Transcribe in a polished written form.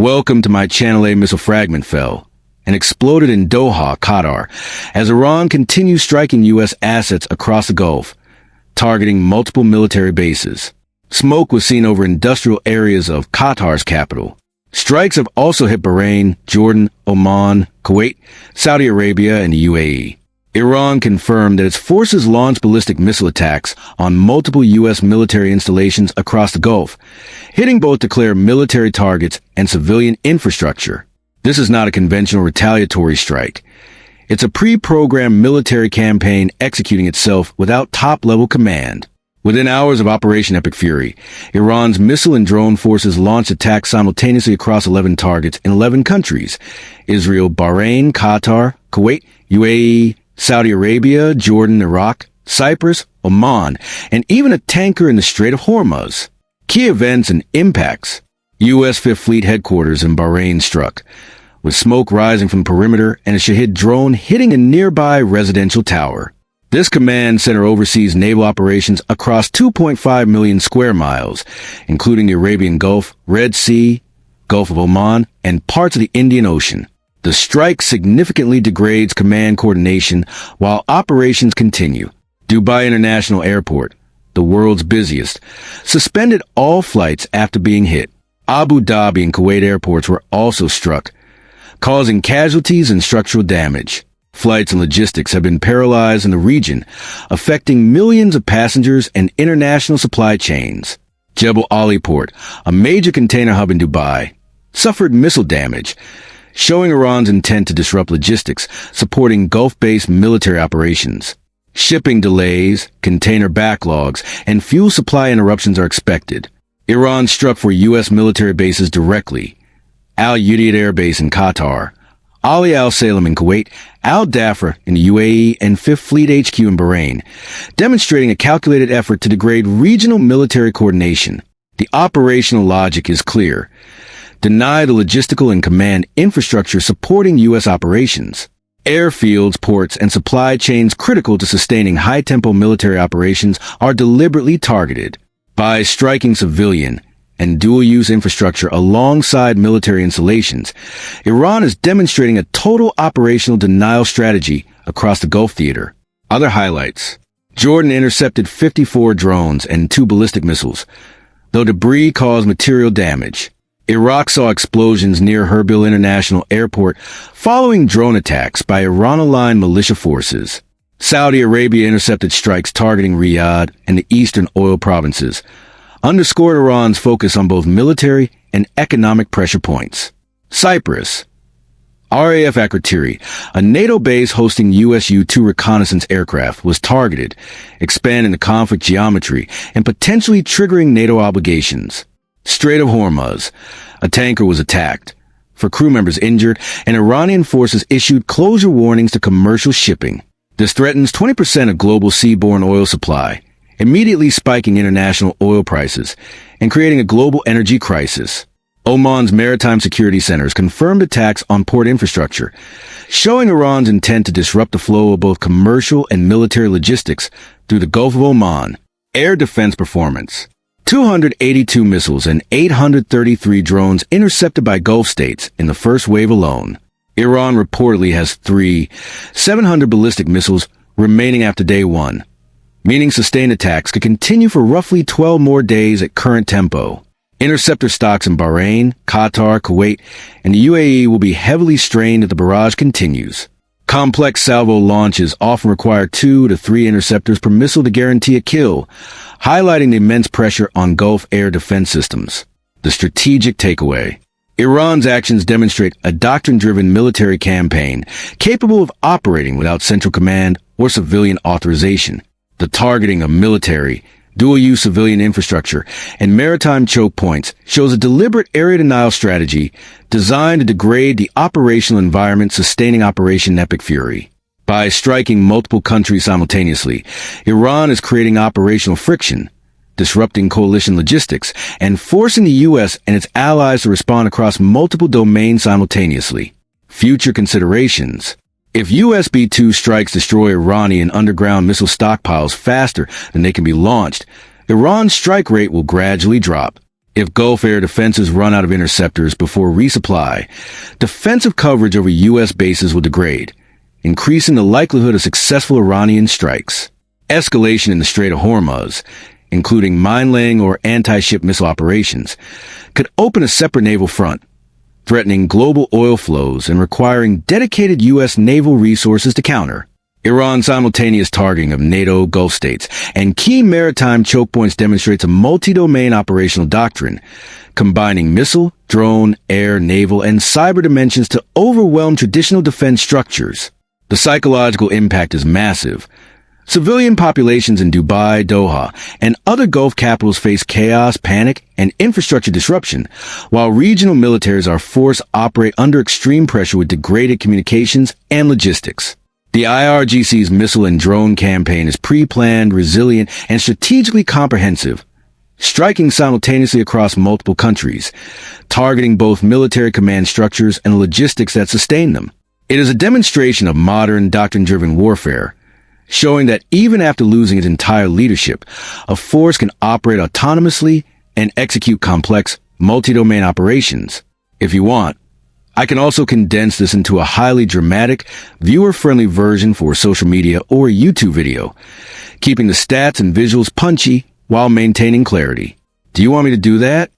Welcome to my channel. A missile fragment fell and exploded in Doha, Qatar, as Iran continues striking U.S. assets across the Gulf, targeting multiple military bases. Smoke was seen over industrial areas of Qatar's capital. Strikes have also hit Bahrain, Jordan, Oman, Kuwait, Saudi Arabia, and the UAE. Iran confirmed that its forces launched ballistic missile attacks on multiple U.S. military installations across the Gulf, hitting both declared military targets and civilian infrastructure. This is not a conventional retaliatory strike. It's a pre-programmed military campaign executing itself without top-level command. Within hours of Operation Epic Fury, Iran's missile and drone forces launched attacks simultaneously across 11 targets in 11 countries: Israel, Bahrain, Qatar, Kuwait, UAE, Saudi Arabia, Jordan, Iraq, Cyprus, Oman, and even a tanker in the Strait of Hormuz. Key events and impacts. U.S. Fifth Fleet headquarters in Bahrain struck, with smoke rising from the perimeter and a Shahid drone hitting a nearby residential tower. This command center oversees naval operations across 2.5 million square miles, including the Arabian Gulf, Red Sea, Gulf of Oman, and parts of the Indian Ocean. The strike significantly degrades command coordination while operations continue. Dubai International Airport, the world's busiest, suspended all flights after being hit. Abu Dhabi and Kuwait airports were also struck, causing casualties and structural damage. Flights and logistics have been paralyzed in the region, affecting millions of passengers and international supply chains. Jebel Ali Port, a major container hub in Dubai, suffered missile damage, showing Iran's intent to disrupt logistics supporting Gulf-based military operations. Shipping delays, container backlogs, and fuel supply interruptions are expected. Iran struck for U.S. military bases directly: Al Udeid Air Base in Qatar, Ali Al Salem in Kuwait, Al Dhafra in the UAE, and Fifth Fleet HQ in Bahrain, demonstrating a calculated effort to degrade regional military coordination. The operational logic is clear: deny the logistical and command infrastructure supporting U.S. operations. Airfields, ports, and supply chains critical to sustaining high-tempo military operations are deliberately targeted. By striking civilian and dual-use infrastructure alongside military installations, Iran is demonstrating a total operational denial strategy across the Gulf theater. Other highlights: Jordan intercepted 54 drones and 2 ballistic missiles, though debris caused material damage. Iraq saw explosions near Erbil International Airport following drone attacks by Iran-aligned militia forces. Saudi Arabia intercepted strikes targeting Riyadh and the eastern oil provinces, underscored Iran's focus on both military and economic pressure points. Cyprus. RAF Akrotiri, a NATO base hosting US U-2 reconnaissance aircraft, was targeted, expanding the conflict geometry and potentially triggering NATO obligations. Strait of Hormuz. A tanker was attacked, 4 crew members injured, and Iranian forces issued closure warnings to commercial shipping. This threatens 20% of global seaborne oil supply, immediately spiking international oil prices and creating a global energy crisis. Oman's maritime security centers confirmed attacks on port infrastructure, showing Iran's intent to disrupt the flow of both commercial and military logistics through the Gulf of Oman. Air defense performance. 282 missiles and 833 drones intercepted by Gulf states in the first wave alone. Iran reportedly has 700 ballistic missiles remaining after day 1, meaning sustained attacks could continue for roughly 12 more days at current tempo. Interceptor stocks in Bahrain, Qatar, Kuwait, and the UAE will be heavily strained as the barrage continues. Complex salvo launches often require 2 to 3 interceptors per missile to guarantee a kill, highlighting the immense pressure on Gulf air defense systems. The strategic takeaway: Iran's actions demonstrate a doctrine-driven military campaign capable of operating without central command or civilian authorization. The targeting of military, dual-use civilian infrastructure, and maritime choke points shows a deliberate area denial strategy designed to degrade the operational environment sustaining Operation Epic Fury. By striking multiple countries simultaneously, Iran is creating operational friction, disrupting coalition logistics, and forcing the U.S. and its allies to respond across multiple domains simultaneously. Future considerations: if U.S. B-2 strikes destroy Iranian underground missile stockpiles faster than they can be launched, Iran's strike rate will gradually drop. If Gulf air defenses run out of interceptors before resupply, defensive coverage over U.S. bases will degrade, increasing the likelihood of successful Iranian strikes. Escalation in the Strait of Hormuz, including mine-laying or anti-ship missile operations, could open a separate naval front, threatening global oil flows and requiring dedicated U.S. naval resources to counter. Iran's simultaneous targeting of NATO Gulf states and key maritime choke points demonstrates a multi-domain operational doctrine, combining missile, drone, air, naval, and cyber dimensions to overwhelm traditional defense structures. The psychological impact is massive. Civilian populations in Dubai, Doha, and other Gulf capitals face chaos, panic, and infrastructure disruption, while regional militaries are forced to operate under extreme pressure with degraded communications and logistics. The IRGC's missile and drone campaign is pre-planned, resilient, and strategically comprehensive, striking simultaneously across multiple countries, targeting both military command structures and logistics that sustain them. It is a demonstration of modern, doctrine-driven warfare, showing that even after losing its entire leadership, a force can operate autonomously and execute complex, multi-domain operations. If you want, I can also condense this into a highly dramatic, viewer-friendly version for social media or a YouTube video, keeping the stats and visuals punchy while maintaining clarity. Do you want me to do that?